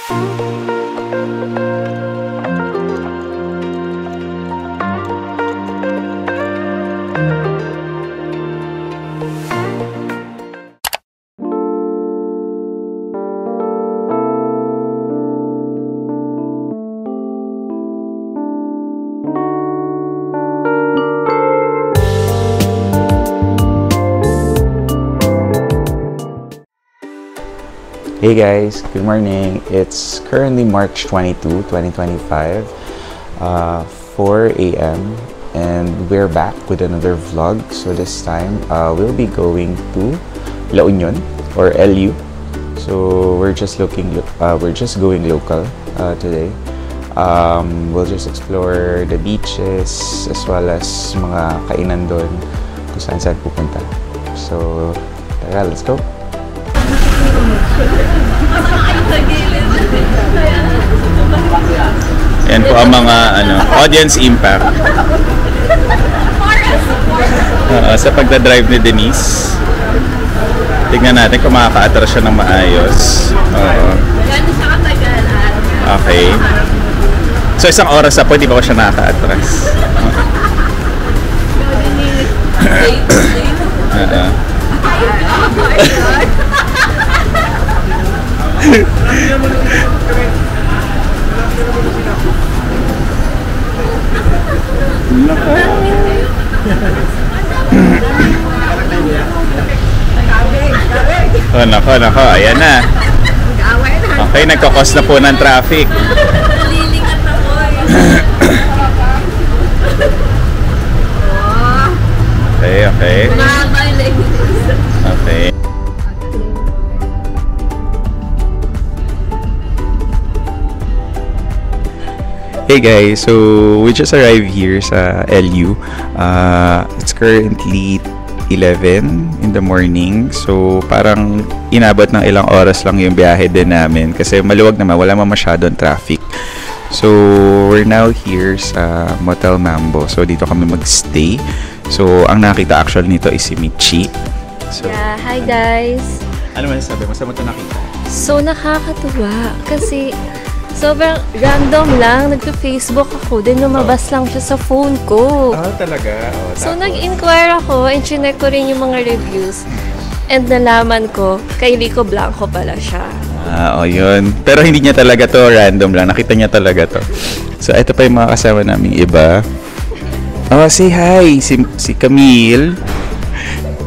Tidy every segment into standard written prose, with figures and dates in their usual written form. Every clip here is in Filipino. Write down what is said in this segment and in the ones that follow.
Hey guys, good morning. It's currently March 22, 2025, 4 a.m. and we're back with another vlog. So this time, we'll be going to La Union or LU. So we're just going local today. We'll just explore the beaches as well as mga kainan doon kung saan pupunta. So tara, let's go. Yan po ang mga audience impact sa pagdadrive ni Denise. Tignan natin kung makaka-atras siya ng maayos. Okay. So isang oras na po, hindi pa ko siya nakaka-atras. Nako, ayan na. Okay, nagkakos na po ng traffic. Nalilingat ako eh. Okay. Okay. Hey guys, so we just arrived here sa LU. It's currently 11 in the morning. So parang inabot ng ilang oras lang yung biyahe din namin kasi maluwag naman, wala man masyadong traffic. So we're now here sa Motel Mambo. So dito kami magstay. So ang nakita actually nito is si Michi. So, yeah, hi guys. Ano man sabi mo? Saan mo ito nakita? So nakakatuwa kasi sobrang random lang. Nagpa-Facebook ako, din lumabas lang siya sa phone ko. Talaga? So nag-inquire ako and chinek ko rin yung mga reviews. And nalaman ko, kay Rico Blanco pala siya. Yun. Pero hindi niya talaga to random lang. Nakita niya talaga to. So ito pa yung mga kasama naming iba. Say hi! Si Camille,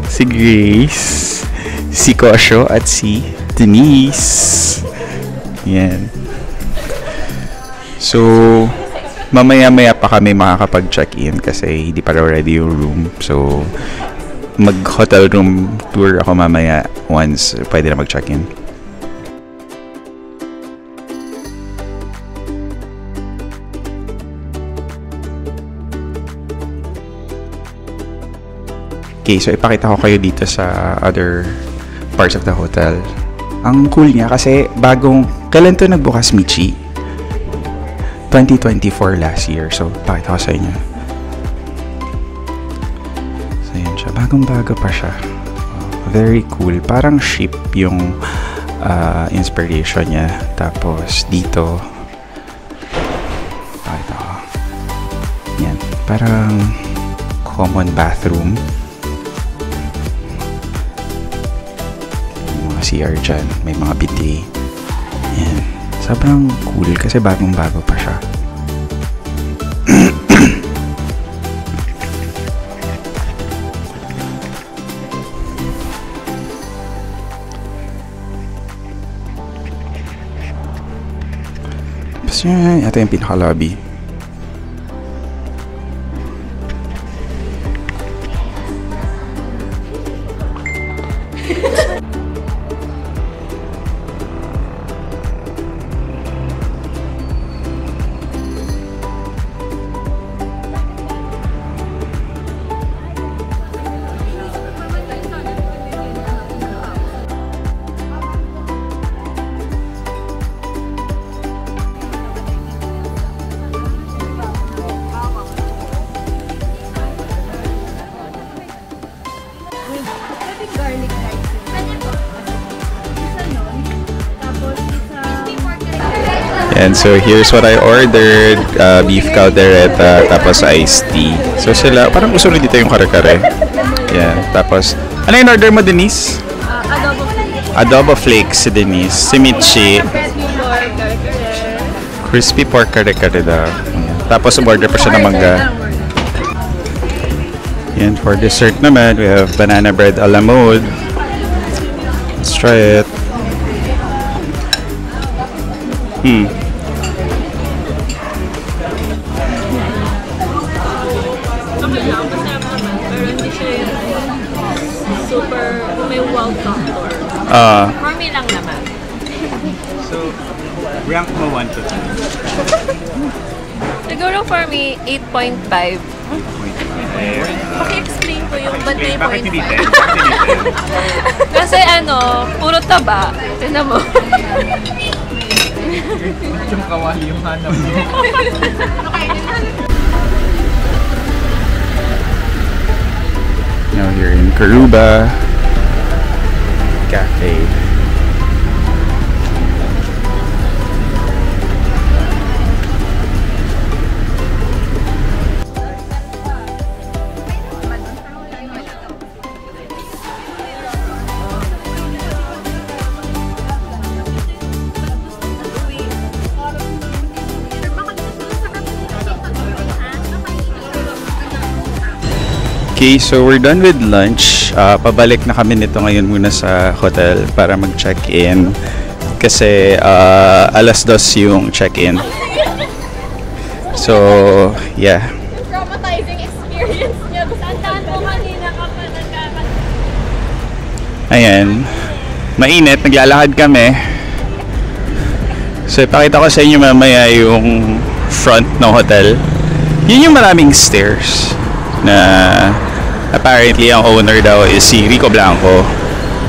si Grace, si Kosho, at si Denise. Yan. So, mamaya-maya pa kami makakapag-check-in kasi hindi pa ready yung room. So, mag-hotel room tour ako mamaya once pwede na mag-check-in. Okay, so ipakita ko kayo dito sa other parts of the hotel. Ang cool niya kasi kailan to nagbukas, Michi? 2024 last year. So, pakita ko sa inyo. So, yun siya. Bagong-bago pa siya. Very cool. Parang ship yung inspiration niya. Tapos, dito, pakita ko. Yan. Parang common bathroom. May mga CR dyan. May mga bidet. Yan. Sobrang cool kasi bagong-bago pa siya. Tapos yun, ito yung pinaka-lobby. And so here's what I ordered. Beef caldereta, tapos iced tea. So sila, parang gusto rin dito yung kare-kare. Yan, tapos, ano yung order mo, Denise? Adobo flakes si Denise. Si Michi. Crispy pork kare-kare daw. Yan. Tapos order pa siya ng mangga. And for dessert naman, we have banana bread a la mode. Let's try it. Super, may wow factor. For me lang naman. So, rank mo 1 to 10. Siguro for me, 8.5. Paki-explain ko yung ba't may 0.5. Kasi puro taba. Tignan mo. Yung kawahi yung hanap mo. Now here in Karuba Cafe. Okay, so we're done with lunch. Pabalik na kami nito ngayon muna sa hotel para mag-check-in. Kasi alas 2 yung check-in. So, yeah. Traumatizing experience niya. Tandaan ko kanina ka pa Ayan. Mainit. Naglalakad kami. So, ipakita ko sa inyo mamaya yung front ng hotel. Yun yung maraming stairs na apparently ang owner daw is si Rico Blanco.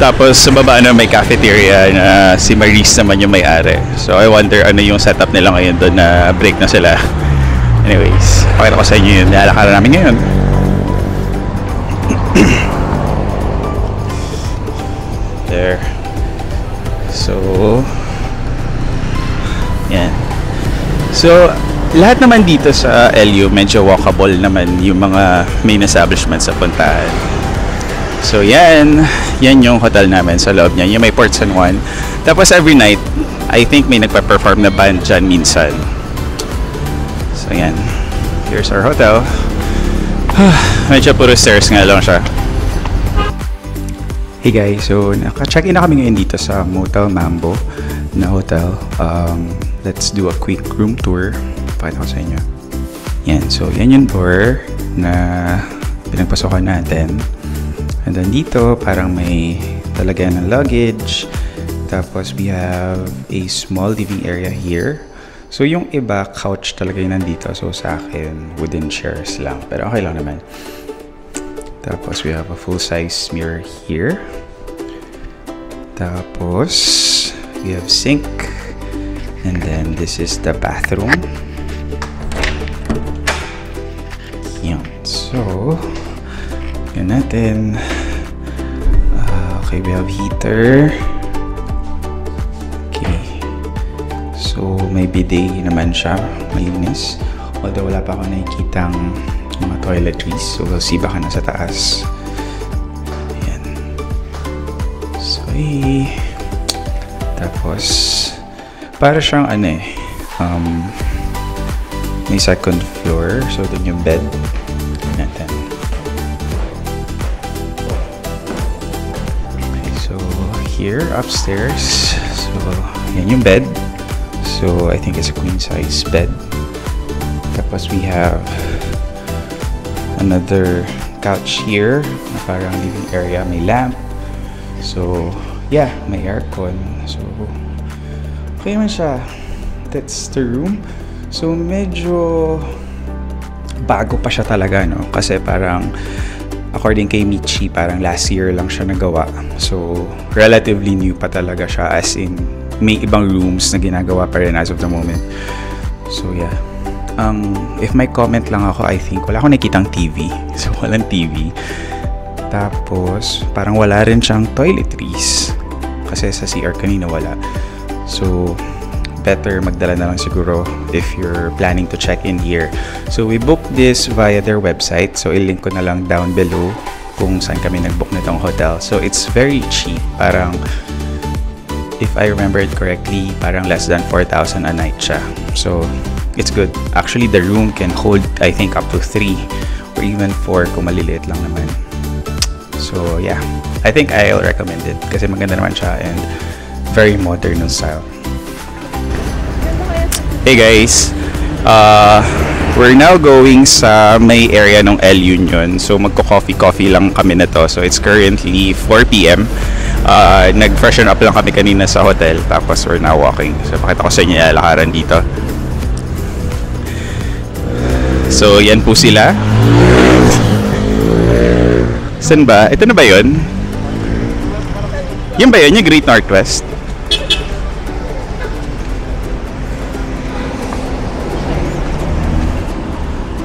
Tapos sa baba may cafeteria na si Maris naman yung may-ari. So I wonder ano yung setup nila ngayon doon na break na sila. Anyways, pakita ko sa inyo yun. Lalakaran namin ngayon. There. So yan. So lahat naman dito sa LU medyo walkable naman yung mga main establishments sa puntahan. So yan yung hotel namin sa loob niya. Yung may Port San Juan. Tapos every night, I think may nagpa-perform na band dyan minsan. So yan. Here's our hotel. Medyo puro stairs nga lang siya. Hey guys, so naka-check-in na kami ngayon dito sa Motel Mambo na hotel. Let's do a quick room tour. Pakita ko sa inyo. Yan, so yan yung door na pinagpasokan natin. And then dito, parang may talagyan ng luggage. Tapos we have a small living area here. So yung iba, couch talaga yung nandito. So sa akin, wooden chairs lang. Pero okay lang naman. Tapos we have a full-size mirror here. Tapos we have sink. And then this is the bathroom. Yan. So, yun natin. Okay, we have heater. Okay. So, may bidet naman siya. Malinis. Although wala pa ako nakikitang mga toiletries. So, we'll see baka nasa taas. Ayan. So, tapos, para siyang may second floor. So, dun yung bed natin. Okay, so, here, upstairs. So, yan yung bed. So, I think it's a queen-size bed. Tapos, we have another couch here na parang living area. May lamp. So, yeah, may aircon. So, okay man siya. That's the room. So, medyo bago pa siya talaga, no? Kasi parang, according kay Michi, parang last year lang siya nagawa. So, relatively new pa talaga siya. As in, may ibang rooms na ginagawa pa rin as of the moment. So, yeah. If may comment lang ako, I think, wala akong nakitang TV. So, walang TV. Tapos, parang wala rin siyang toiletries. Kasi sa CR kanina wala. So, better magdala na lang siguro if you're planning to check in here. So we booked this via their website. So i-link ko na lang down below kung saan kami nag-book nitong hotel. So it's very cheap. Parang, if I remember it correctly, parang less than 4,000 a night siya. So it's good. Actually, the room can hold, I think, up to 3 or even 4 kung maliliit lang naman. So yeah, I think I'll recommend it kasi maganda naman siya and very modern ng style. Hey guys, we're now going sa may area ng El Union. So magko-coffee lang kami na to. So it's currently 4 p.m. Nag-freshen up lang kami kanina sa hotel. Tapos we're now walking. So pakita ko sa inyo yung lakaran dito. So yan po sila. Saan ba? Ito na ba yun? Yan ba yun? Yung Great Northwest?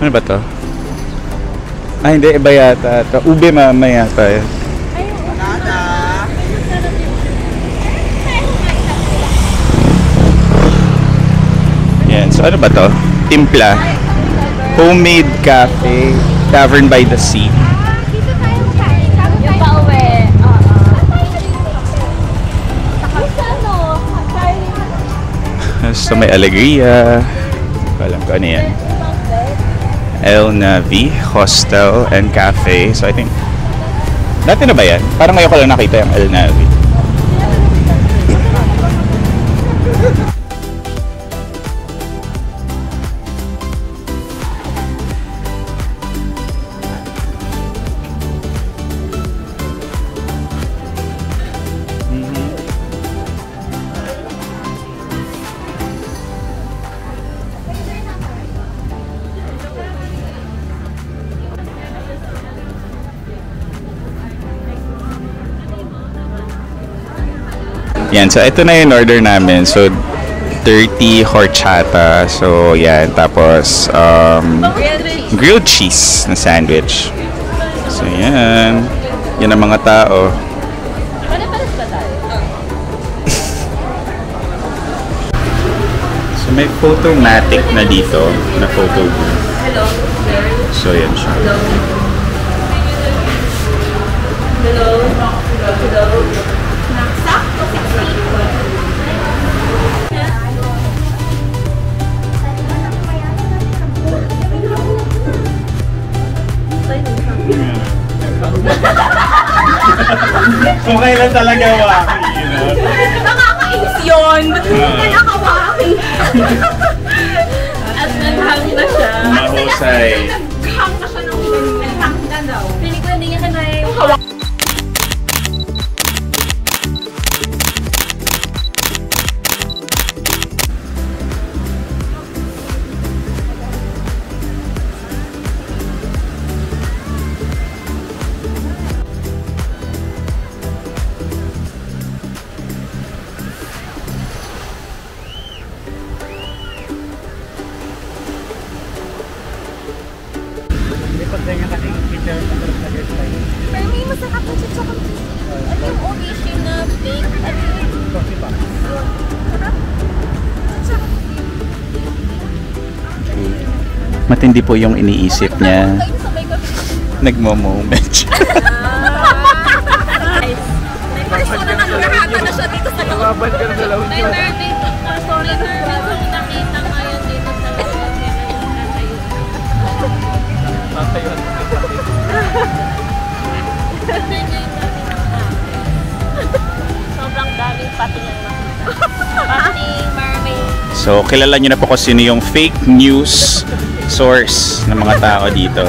Ano ba to? Ah, hindi. Iba yata. Ube mama yata. Yan. So, ano ba to? Timpla. Homemade cafe. Tavern by the Sea. Yung pauwi. So, may Alegria. Alam ko ano yan. El Navi Hostel and Cafe. So I think dati na ba yan? Parang ngayon ko lang nakita yung El Navi. Yan, so ito na yung order namin. So 30 horchata. So yan, tapos grilled cheese na sandwich. So yan. Yan ang mga tao. So may photomatic na dito na photo booth. So yan siya. Kung kailan talaga waki, you know? Nakakainis yun! Nakakawaki! At naghang na siya. Mahusay. Naghang na siya ng naghang na daw. Piling ko hindi niya kanaya yung hawak. Pero may masarap na siya tsaka ano yung orange na bake? Ano yung coffee ba? Matindi po yung iniisip niya. Nagmo-moment siya. May persona na nakahata na siya dito sa loob. Babad ka na sa laon May yun. birthday persona akong nakita ngayon dito sa loob. Tatayo. Sobrang daming patingan na. Pating mermaid. So, kilala niyo na po kung sino yung fake news source ng mga tao dito.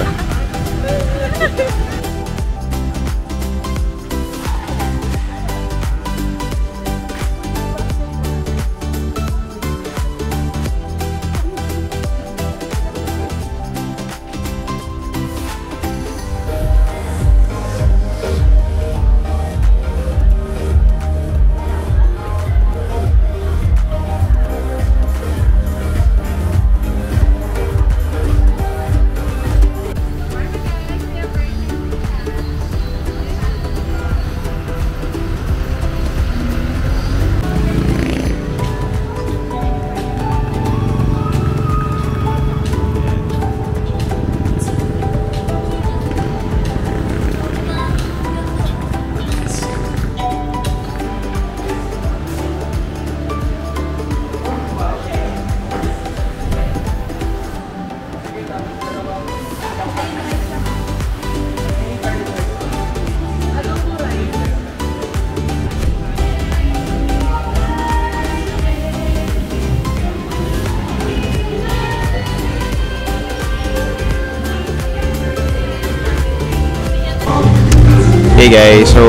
Hey guys, so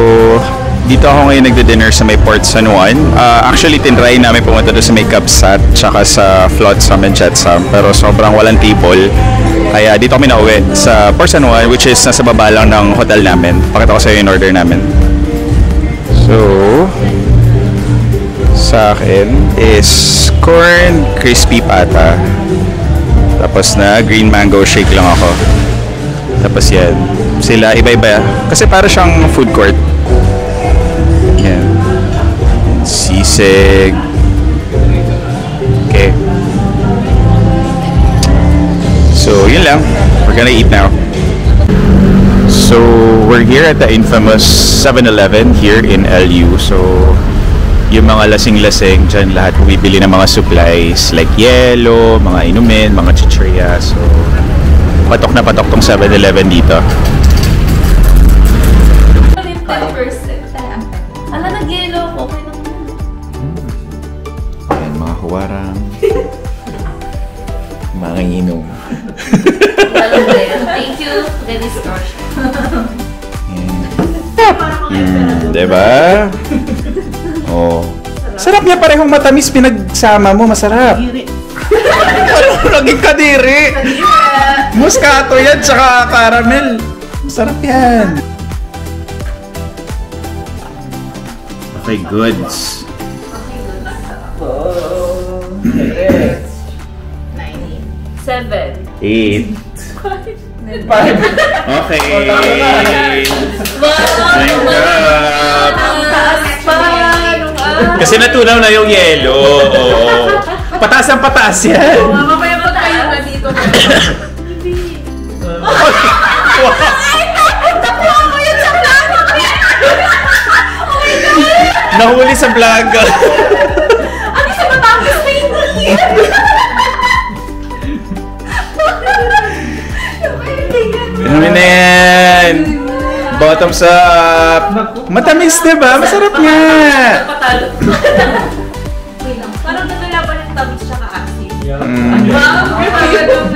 dito ako ngayon nagde-dinner sa may Port San Juan. Actually, tinry namin pumunta doon sa may Kabsat tsaka sa Flotsam and Jetsam, pero sobrang walang table. Kaya dito kami nauwi sa Port San Juan, which is nasa baba lang ng hotel namin. Pakita ko sa iyo yung order namin. So, sa akin is corn crispy pata. Tapos na green mango shake lang ako. Tapos yan. Sila iba-iba. Kasi para siyang food court. Yan. Sisig. Okay. So, yun lang. We're gonna eat now. So, we're here at the infamous 7-Eleven here in LU. So, yung mga lasing-lasing dyan lahat bumibili ng mga supplies like yelo, mga inumin, mga chichirya. So, patok na patok tong 7-Eleven dito. 10%. Ala, nag-yellow ako. Okay lang. Ayan, mga huwarang. Mga inom. Thank you. The discussion. Diba? Oh. Sarap niya, parehong matamis pinagsama mo, masarap. Ano naging kadiri? Moscato yan, tsaka caramel. Masarap yan. Okay, goods. 7. 8. Okay. Thank God. Kasi natunaw na yung yelo. Oo. Pataas ang pataas yan. Mamaya pa tayo na dito. Nahuli sa vlog. Ano sa Batangas na hindi? Ano na yan? Bottoms up. Matamis, diba? Masarap nga. Patalo. Wait lang. Parang nadala pa yung tamis tsaka acid.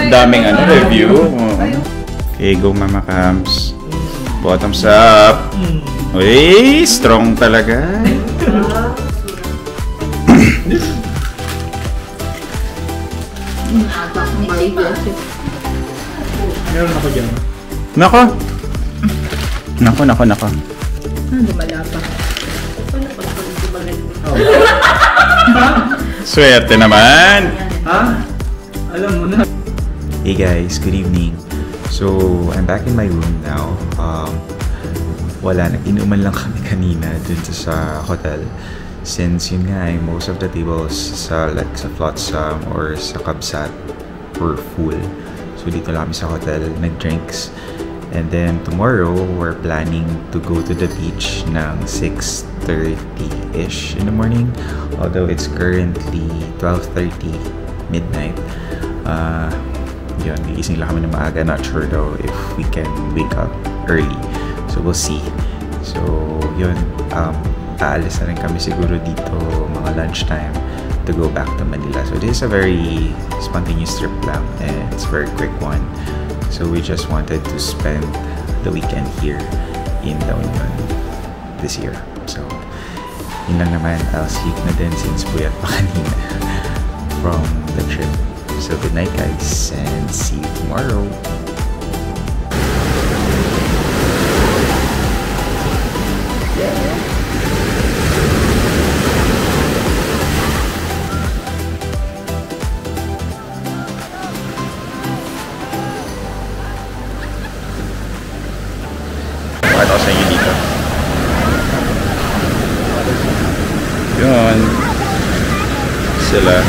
Daming review. Okay, go Mama Cams. Bottoms up. Uy, strong talaga. Meron ako dyan. Nako. Nako. Swerte naman. Ha? Alam mo na. Hey guys, good evening. So, I'm back in my room now. Wala, nag-inuman lang kami kanina dun sa hotel. Since yun nga, most of the tables sa Flotsam or sa Kabsat were full. So, dito lang kami sa hotel, nag-drinks. And then, tomorrow, we're planning to go to the beach ng 6:30-ish in the morning. Although, it's currently 12:30 midnight. Yun, gigising lang kami ng maaga. Not sure though if we can wake up early. So, we'll see. So, yun. Aalis na rin kami siguro dito mga lunchtime to go back to Manila. So, this is a very spontaneous trip lang. And it's a very quick one. So, we just wanted to spend the weekend here in La Union this year. So, yun lang naman. I'll sleep na din since buyat pa kanina from the trip. So, good night guys and see you tomorrow. Pakita ko sa inyo dito. Yun. Sila.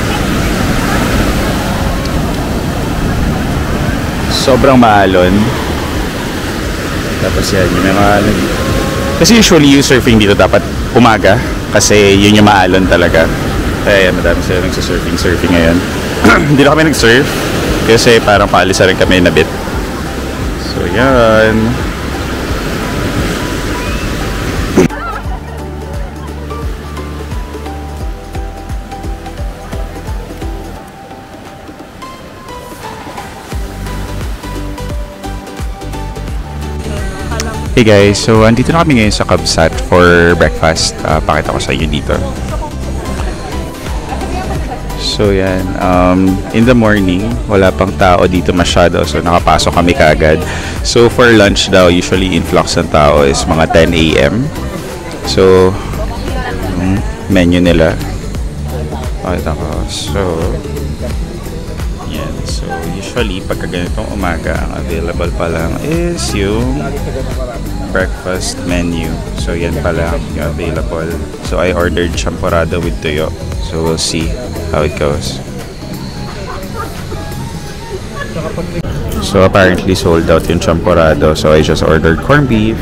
Sobrang maalon. Tapos yan, yung mga... Kasi usually yung surfing dito dapat umaga. Kasi yun yung maalon talaga. Kaya yan, madami sila nagsasurfing ngayon. Hindi na kami nag-surf. Kasi parang paalis na rin kami na bit. So yan. Hey guys, so andito na kami ngayon sa Kabsat for breakfast. Pakita ko sa inyo dito. So yan, in the morning, wala pang tao dito masyado. So nakapasok kami kaagad. So for lunch daw, usually influx ng tao is mga 10 a.m. So, yung menu nila. Pakita ko. So, yan. So, usually, pagka ganitong umaga, ang available pa lang is yung breakfast menu. So, yan pa lang yung available. So, I ordered champorado with tuyo. So, we'll see how it goes. So, apparently sold out yung champorado. So, I just ordered corned beef.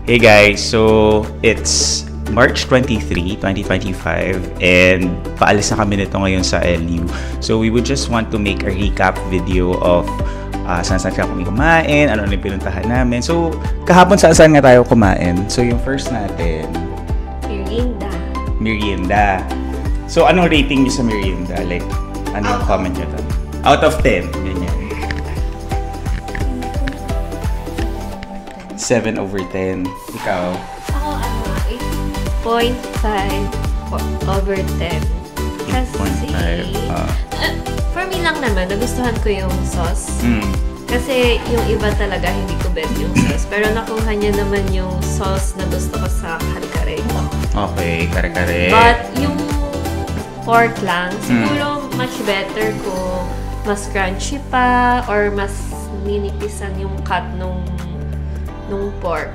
Hey guys, so it's March 23, 2025 and paalis na kami nito ngayon sa LU. So we would just want to make a recap video of saan kami kumain, ano yung pinuntahan namin. So kahapon saan nga tayo kumain? So yung first natin, merienda. So anong rating niyo sa merienda? Like, ano yung comment niyo doon? Out of 10, ganyan. 7 over 10. Ikaw? Ako, 8.5 over 10. Kasi, 8.5. for me lang naman, nagustuhan ko yung sauce. Kasi yung iba talaga, hindi ko bet yung sauce. Pero nakuha niya naman yung sauce na gusto ko sa kare-kare. Okay, kare-kare. But yung pork lang, siguro much better kung mas crunchy pa or mas ninipisan yung cut nung pork.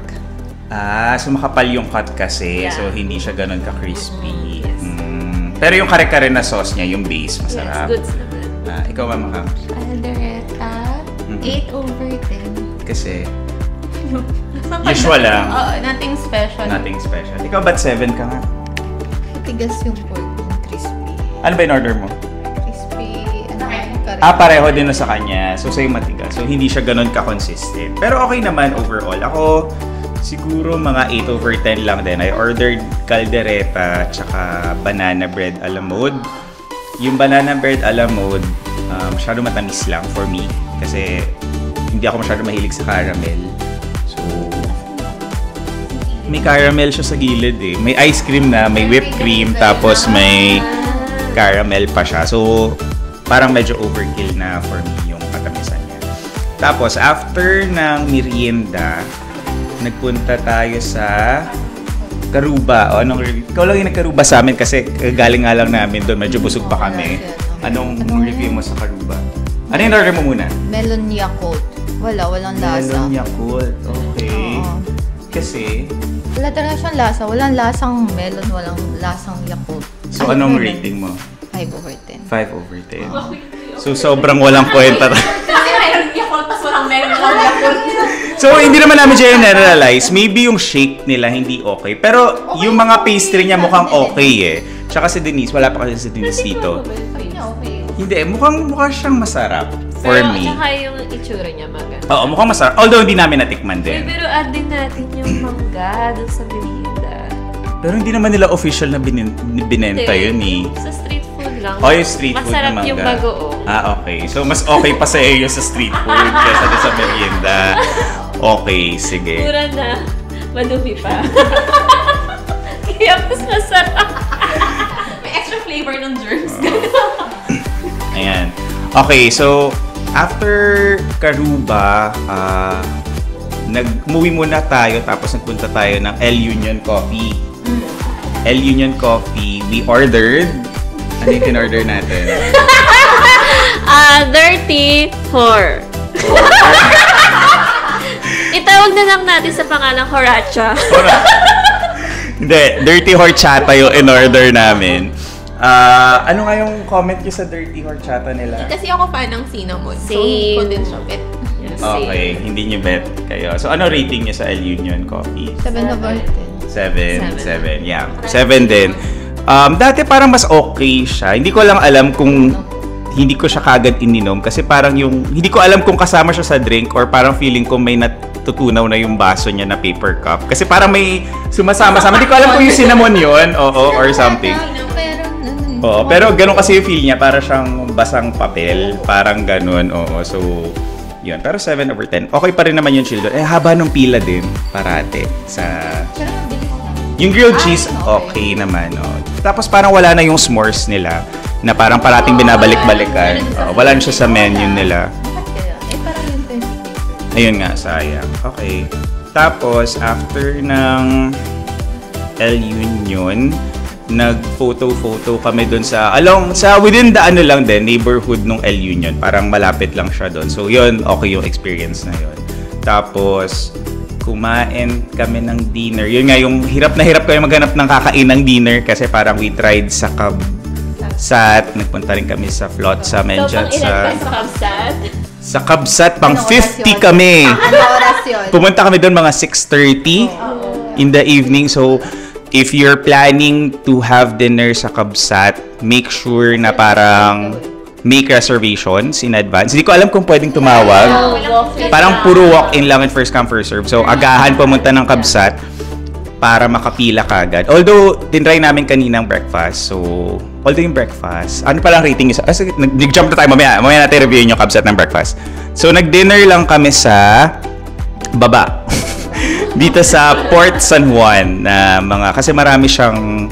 So makapal yung cut kasi, Yeah. so hindi siya ganun ka-crispy. Yes. Pero yung kare-kare na sauce niya, yung base, masarap. Yes, goods naman. Ikaw ba, Makam? Aldereta, 8 over 10. Kasi, usual lang. Oo, nothing special. Nothing special. Ikaw ba't 7 ka nga? Matigas yung pork, yung crispy. Ano ba yung order mo? Crispy, curry. Pareho din na sa kanya. So, sa'yo matigas. So, hindi siya ganun ka-consistent. Pero okay naman overall. Ako, siguro mga 8 over 10 lang din. I ordered caldereta tsaka banana bread a la mode. Yung banana bread a la mode, masyado matamis lang for me. Kasi hindi ako masyado mahilig sa caramel. So, may caramel siya sa gilid eh. May ice cream na, may whipped cream, tapos may caramel pa siya. So, parang medyo overkill na for me yung katamisan niya. Tapos, after ng merienda, nagpunta tayo sa Karuba. Ikaw lang yung nagkaruba sa amin kasi galing nga lang namin doon. Medyo busog pa kami. Anong review mo sa Karuba? Ano yung order mo muna? Melon Yakult. Walang lasa. Melon Yakult. Okay. Oo. Kasi, Wala talaga siyang lasa. Walang lasang melon, walang lasang Yakult. so anong rating mo? 5 over 10. 5 over 10. So, sobrang walang kwenta. Kasi mayroon Yakult, tapos walang melon, walang Yakult. So, hindi naman namin generalize. Maybe yung shake nila hindi okay. Pero, yung mga pastry niya mukhang okay eh. Tsaka si Denise, wala pa kasi si Denise dito. Okay. Hindi, mukhang siyang masarap for Pero, me. tsaka yung itsura niya maganda. Oo, mukhang masarap. Although, hindi namin natikman din. Pero add din natin yung mangga dun sa merienda. Pero hindi naman nila official na binenta yun eh. Sa street food lang. Oh, yung street food Masarap na mangga. yung bagoong. Okay. So, mas okay pa sa iyo sa street food kaysa sa merienda. Okay, sige. Pura na. Madumi pa. Kaya mas masarap. May extra flavor ng germs. Ayan. Okay, so, after Karuba, nag-movie muna tayo tapos nagpunta tayo ng El Union Coffee. El Union Coffee, we ordered. Ano yung in-order natin? Dirty whore. Itawag na lang natin sa pangalang Horacha. Hindi, Dirty Horchata yung in-order namin. Ano nga yung comment niyo sa Dirty Horchata nila? Kasi ako fan ng cinnamon. So, Same. ko din siya bet. Okay, hindi niyo bet kayo. So, ano rating niyo sa El Union Coffee? 7 over 10. 7. Yeah. 7 din. Dati parang mas okay siya. Hindi ko lang alam kung hindi ko siya kagad ininom kasi parang hindi ko alam kung kasama siya sa drink or parang feeling ko may natutunaw na yung baso niya na paper cup. Kasi parang may sumasama-sama. Hindi ko alam kung yung cinnamon yun or something. Pero, Oo, pero ganun kasi yung feel niya, para siyang basang papel, parang ganun, oo. So, yun. Pero 7/10, okay pa rin naman yung children. Haba nung pila din, parate, sa... Yung grilled cheese, okay naman, oh. Tapos parang wala na yung s'mores nila, na parang parating binabalik-balikan. Wala na siya sa menu nila. Parang yung 20. Ayun nga, sayang. Okay. Tapos, after ng El Union, nag-photo kami dun sa within the lang din, neighborhood nung El Union. Parang malapit lang siya dun. So, yun, okay yung experience na yun. Tapos, kumain kami ng dinner. Yun nga, yung hirap na hirap kami maghanap ng kakainang dinner kasi parang we tried sa Kabsat. Nagpunta rin kami sa Flotsam and So, pang ilan sa... ka sa Kabsat? Sa Kabsat, pang Ano 50 oras yun? kami. Ano oras yun? Pumunta kami doon mga 6:30 in the evening. So, if you're planning to have dinner sa Kabsat, make sure na parang make reservations in advance. Hindi ko alam kung pwedeng tumawag. Parang puro walk-in lang and first come, first serve. So, agahan pumunta ng Kabsat para makapila kagad. Although, tinry namin kaninang breakfast. So, although yung breakfast, ano palang rating nyo? Nag-jump na tayo mamaya. Mamaya natin reviewin yung Kabsat ng breakfast. So, nag-dinner lang kami sa baba. Dito sa Port San Juan na kasi marami siyang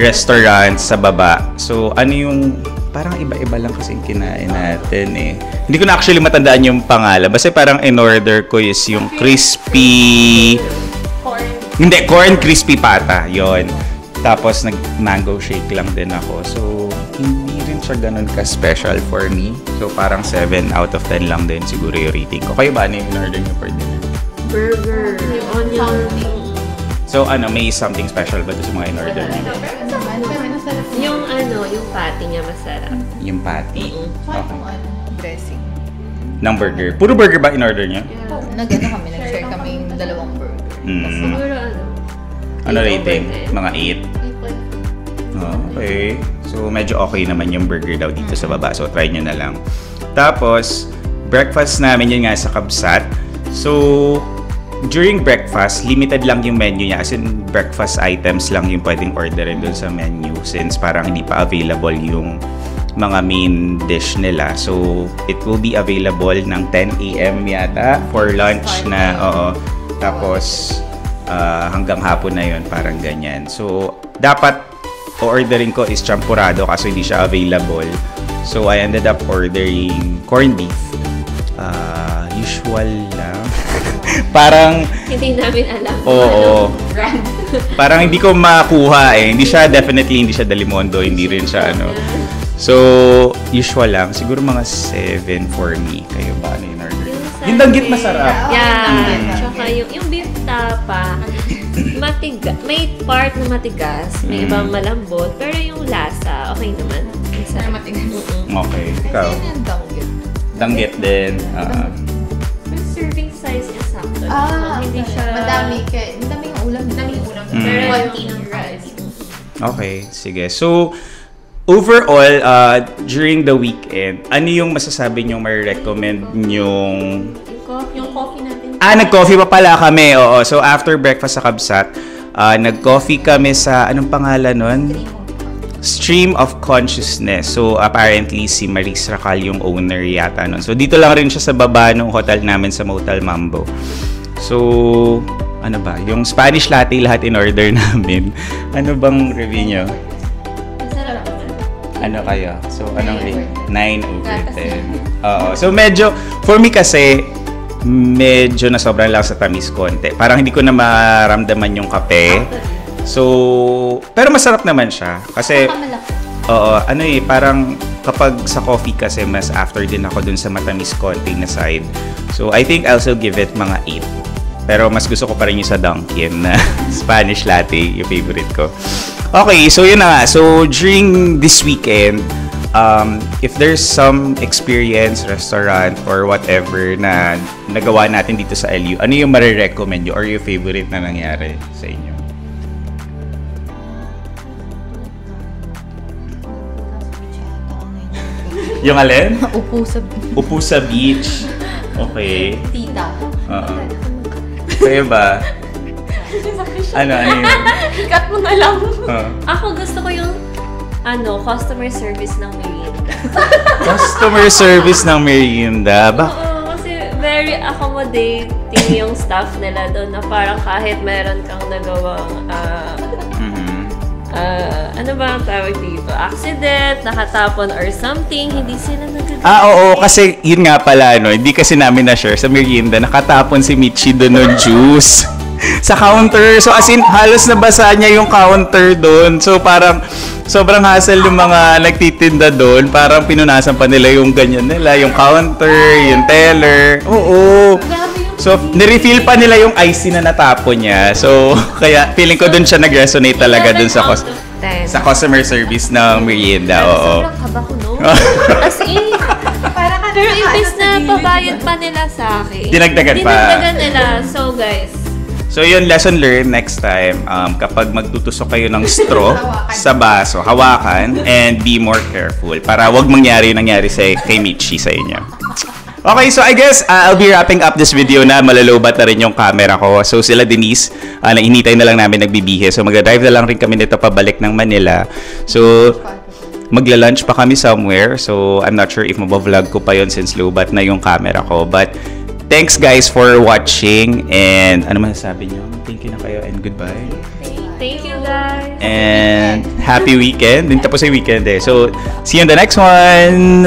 restaurant sa baba. So, ano yung parang iba-iba lang kasi yung kinain natin eh. Hindi ko na actually matandaan yung pangalan. Basta parang in-order ko is yung crispy... corn crispy pata. Yon. Tapos nag-mango shake lang din ako. So, hindi rin siya ganun ka-special for me. So, parang 7 out of 10 lang din siguro yung rating ko. Kayo ba? Ano yung in-order nyo for dinner? Burger. Onion. So, may something special ba ito sa mga in-order nyo? Yung patty niya masarap. Yung patty. Okay. Dressing. Ng burger. Puro burger ba in-order nyo? Nag-share kami yung 2 burger. Siguro Ano 8 rating? over 10. Mga 8? Okay. So, medyo okay naman yung burger daw dito sa baba. So, try nyo na lang. Tapos, breakfast namin yun nga sa Kabsat. So, during breakfast, limited lang yung menu niya. As in, breakfast items lang yung pwedeng orderin dun sa menu since parang hindi pa available yung mga main dish nila. So, it will be available ng 10 a.m. yata for lunch na, tapos, hanggang hapon na yun, parang ganyan. So, dapat o-ordering ko is champurado kasi hindi siya available. So, I ended up ordering corned beef. Usual lang. Parang... Hindi namin alam. Oo. Parang hindi ko makuha eh. Hindi siya Delimondo. Hindi rin siya So, usual lang. Siguro mga 7 for me. Kayo ba? Ano yung order? Yung danggit masarap. Yeah. Tsaka yung beef tapa, may part na matigas, may ibang malambot, pero yung lasa, okay naman. Masarap. Okay. Ikaw? Danggit din. Yung serving size niya sakto. Hindi siya... Madami yung ulam. Pero Konti yung ng rice. Okay. Sige. So, overall, during the weekend, ano yung masasabi nyo ma-recommend yung... Yung coffee natin. Nag-coffee pa pala kami. Oo. So, after breakfast sa Kabsat, nag-coffee kami sa... Anong pangalan nun? Stream of Consciousness. So, apparently, si Maris Racal yung owner yata nun. So, dito lang rin siya sa baba ng hotel namin sa Motel Mambo. So, ano ba? Yung Spanish latte lahat in order namin. Ano bang review nyo? Masarap naman. Ano kayo? So, anong rate? 9 over 10. Oo. So, medyo, for me kasi, medyo nasobrang lang sa tamis konti. Parang hindi ko na maramdaman yung kape. So, pero masarap naman siya. Kasi, parang kapag sa coffee kasi, mas after din ako dun sa matamis konti na side. So, I think I'll still give it mga 8. Pero mas gusto ko pa rin yung sa Dunkin na Spanish latte, yung favorite ko. Okay, so yun na nga. So, during this weekend, if there's some experience, restaurant, or whatever na nagawa natin dito sa LU, ano yung marirecommend nyo or yung favorite na nangyari sa inyo? Yung alin? Upo sa beach. Okay. Tita. Kayo ba? Ano yun? Cut mo na lang. Ako gusto ko yung customer service ng Merienda. Customer service ng Merienda. Oo, kasi very accommodating yung staff nila doon na parang kahit meron kang nagawang ano ba ang tawag dito? Accident, nakatapon or something, hindi sila nagagawa. Oo, kasi yun nga pala, hindi kasi namin na-share sa Merienda, nakatapon si Michi doon ng juice sa counter. So as in, halos nabasa niya yung counter doon. So parang sobrang hassle yung mga nagtitinda doon. Parang pinunasan pa nila yung ganyan nila, yung counter, yung teller. Oo. So, nirefill pa nila yung icy na natapon niya. So, kaya feeling ko doon siya nag-resonate talaga doon sa customer service ng Merienda. Oo. Sobrang kaba ko, no? As in, pero imbis na pabayad pa nila sa akin. Dinagdagan pa. Dinagdagan nila. So, guys. So, yun, lesson learned next time. Kapag magtutusok kayo ng straw sa baso, hawakan and be more careful para wag mangyari yung nangyari kay Michi sa inyo. Okay, so I guess I'll be wrapping up this video na malalobat na rin yung camera ko. So sila Denise, nainitay na lang namin nagbibihe. So magdadrive na lang rin kami nito pabalik ng Manila. So magla-lunch pa kami somewhere. So I'm not sure if mabavlog ko pa yon since lobat na yung camera ko. But thanks guys for watching. And ano masasabi nyo? Thank you na kayo and goodbye. Thank you guys. And happy weekend. Din tapos yung weekend eh. So see you in the next one.